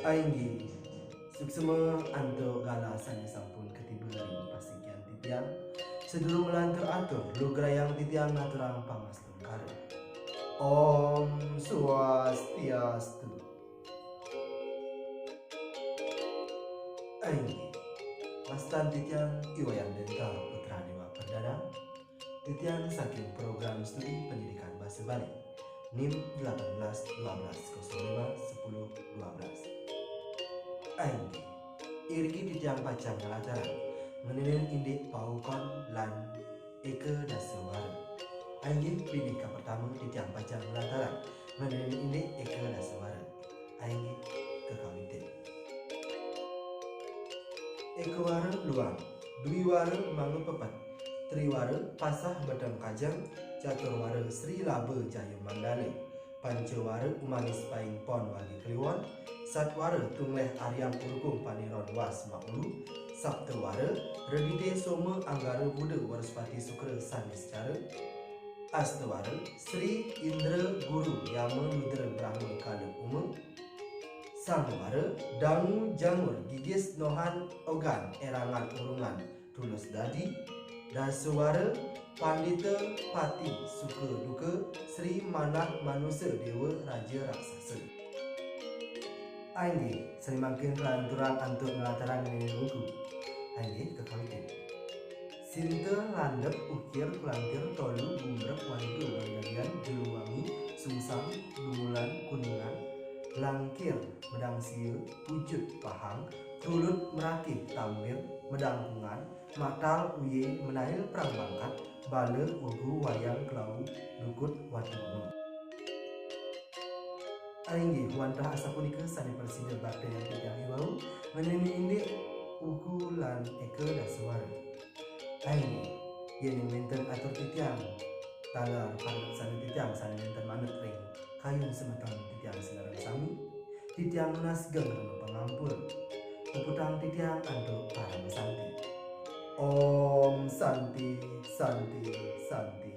Ainggi suksema anto gala sani sampun ketiba ring pasikian titiang sedulur melantur atur lugrayang titiang naturang pangastun kare. Om Swastiastu. Ainggi Mastan titiang iwayan denta putra dewa perdana titiang saking program studi pendidikan bahasa Bali NIM 18 12 05 10 12. Ainggi irgi titiang pacang ngalataran menilin indik paukon lan eke dasawara. Ainggi pinika pertama titiang pacang ngalataran menilin indik eke dasawara. Ainggi kekawitin eke wara luang dwi wara mangu pepat triwara pasah badang kajang caturwara Sri Laba Jaya Mandale pancawara umanis paing pon wagi kliwon satwara tungleh aryam urgung paniron was makulu sabtawara redite soma anggara buda waraspati sukra sanis cara astawara Sri Indra Guru Yama Rudra Brahma Kala Uma samawara dangu jangur gigis nohan ogan erangan urungan tulus dadi dasawara Pandita Pati Suka Duka Sri Manah Manusa Dewa Raja Raksasa. Ainggi sering makin kelanturan antuk ngelataran ini buku. Ainggi kekawitin Sinta landep ukir kelantir tolu bumbrek waniku wargalian juluwangi sungsang dumulan kuningan langkir medang siu wujud pahang tulut merakih tambir medangkungan matal uye menail perang bangkat bala ugu wayang kelau dukut wadunu. Ainggi wantah asa punika sane persida bakda yang tiga hiwau meneni indik ugu lan eke dasawara. Ainggi yen minten atur titiang talar padat sane titiang sane minten manut ring kayun semeton titiang selarang sami titiang lunas geng rama pangampur puputang titiang antuk para mesanti. Om Santi Santi Santi.